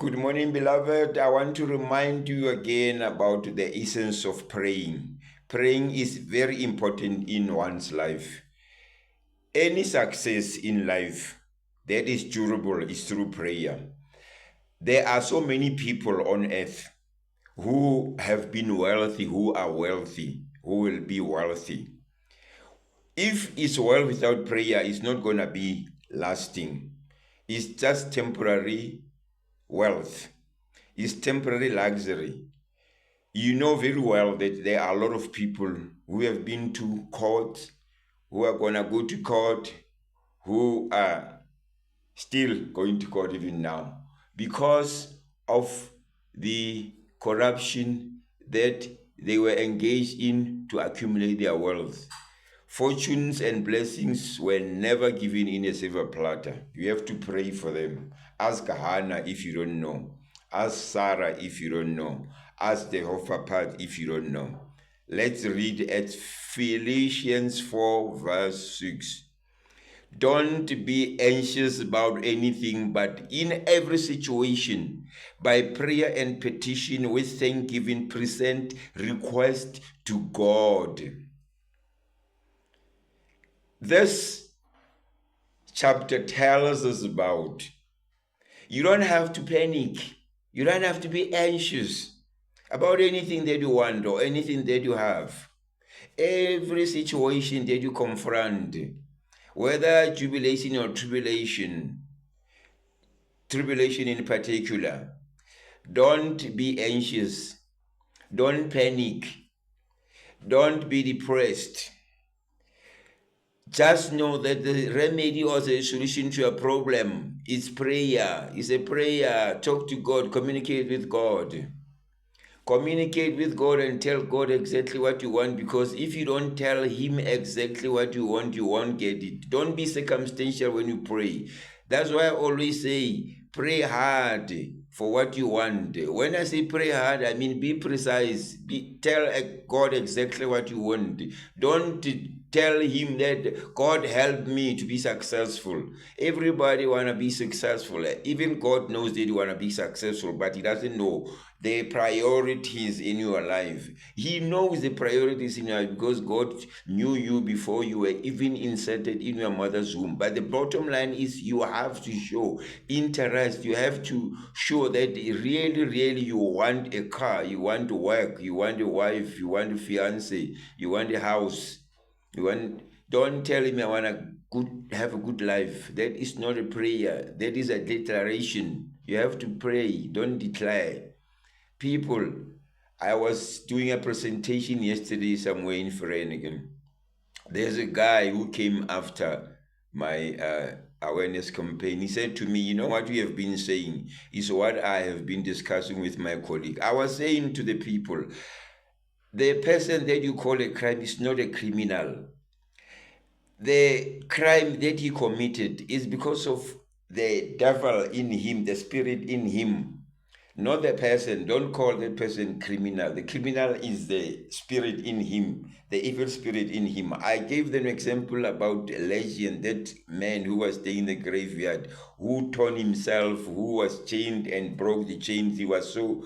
Good morning, beloved. I want to remind you again about the essence of praying. Praying is very important in one's life. Any success in life that is durable is through prayer. There are so many people on earth who have been wealthy, who are wealthy, who will be wealthy. If it's wealth without prayer, it's not going to be lasting. It's just temporary wealth. It's temporary luxury. You know very well that there are a lot of people who have been to court, who are going to go to court, who are still going to court even now because of the corruption that they were engaged in to accumulate their wealth. Fortunes and blessings were never given in a silver platter. You have to pray for them. Ask Hannah if you don't know. Ask Sarah if you don't know. Ask Jehoshaphat if you don't know. Let's read at Philippians 4 verse 6. Don't be anxious about anything, but in every situation, by prayer and petition with thanksgiving, present request to God. This chapter tells us about you don't have to panic. You don't have to be anxious about anything that you want or anything that you have. Every situation that you confront, whether jubilation or tribulation in particular, don't be anxious. Don't panic. Don't be depressed. Just know that the remedy or the solution to a problem is prayer. It's a prayer. Talk to God. Communicate with God. Communicate with God and tell God exactly what you want, because if you don't tell Him exactly what you won't get it. Don't be circumstantial when you pray. That's why I always say, pray hard for what you want. When I say pray hard, I mean be precise. Tell God exactly what you want. Don't tell Him that God help me to be successful. Everybody want to be successful. Even God knows that you want to be successful, but He doesn't know the priorities in your life. He knows the priorities in your life because God knew you before you were even inserted in your mother's womb. But the bottom line is you have to show interest. You have to show that really you want a car, you want to work, you want a wife, you want a fiance, you want a house. Don't tell him I want to have a good life. That is not a prayer. That is a declaration. You have to pray. Don't declare. People, I was doing a presentation yesterday somewhere in Vereeniging. There's a guy who came after my awareness campaign. He said to me, you know what we have been saying is what I have been discussing with my colleague. I was saying to the people, the person that you call a crime is not a criminal. The crime that he committed is because of the devil in him, the spirit in him, not the person. Don't call that person criminal. The criminal is the spirit in him, the evil spirit in him. I gave them an example about Legion, that man who was staying in the graveyard, who torn himself, who was chained and broke the chains. He was so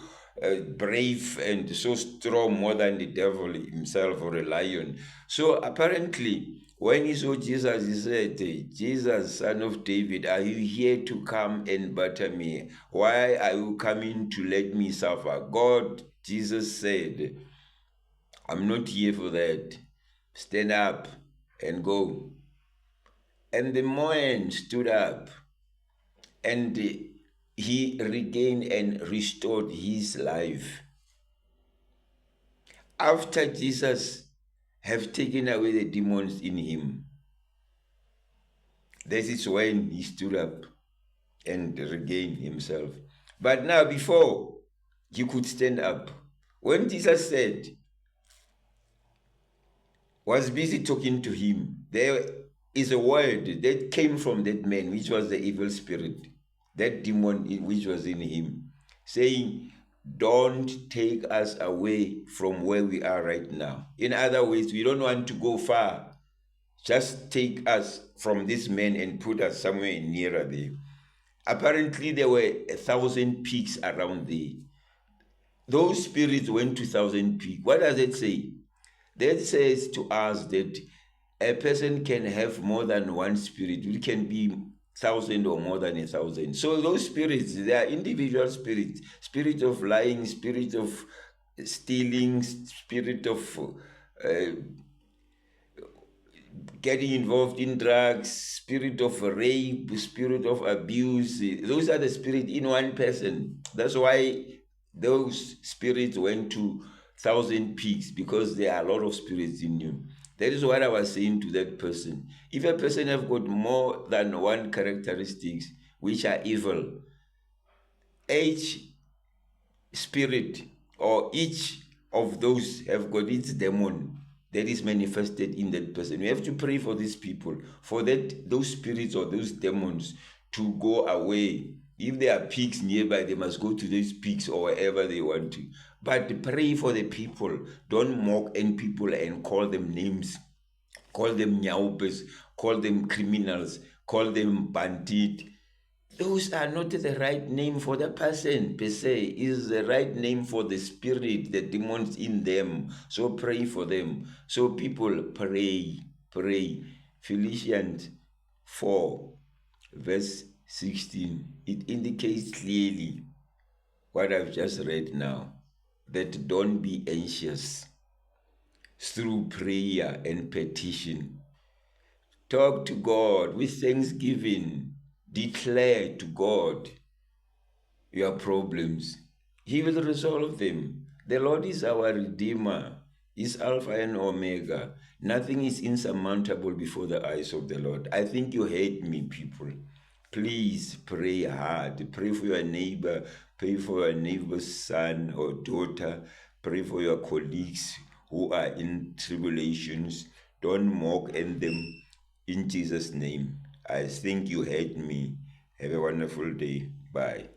brave and so strong, more than the devil himself or a lion. So apparently, when he saw Jesus, he said, Jesus, son of David, are you here to come and butter me? Why are you coming to let me suffer? God, Jesus said, I'm not here for that. Stand up and go. And the man stood up and he regained and restored his life. After Jesus have taken away the demons in him, this is when he stood up and regained himself. But now, before he could stand up, when Jesus said, was busy talking to him, there is a word that came from that man, which was the evil spirit, that demon which was in him, saying, don't take us away from where we are right now. In other words, we don't want to go far. Just take us from this man and put us somewhere nearer there. Apparently, there were 1,000 pigs around there. Those spirits went to 1,000 pigs. What does it say? That says to us that a person can have more than one spirit. It can be 1,000 or more than 1,000. So those spirits, they are individual spirits. Spirit of lying, spirit of stealing, spirit of getting involved in drugs, spirit of rape, spirit of abuse. Those are the spirit in one person. That's why those spirits went to 1,000 pigs, because there are a lot of spirits in you. That is what I was saying to that person. If a person have got more than one characteristics which are evil, each spirit or each of those have got its demon that is manifested in that person. We have to pray for these people, for that those spirits or those demons to go away. If there are pigs nearby, they must go to those pigs or wherever they want to. But pray for the people. Don't mock any people and call them names. Call them nyaupes, call them criminals, call them bandit. Those are not the right name for the person per se. Is the right name for the spirit, the demons in them. So pray for them. So people, pray. Philippians 4 verse 16, it indicates clearly what I've just read now, that don't be anxious. Through prayer and petition, talk to God with thanksgiving. Declare to God your problems. He will resolve them. The Lord is our Redeemer. He's Alpha and Omega. Nothing is insurmountable before the eyes of the Lord. I think you hate me, people. Please pray hard. Pray for your neighbor. Pray for your neighbor's son or daughter. Pray for your colleagues who are in tribulations. Don't mock at them, in Jesus' name. I think you hate me. Have a wonderful day. Bye.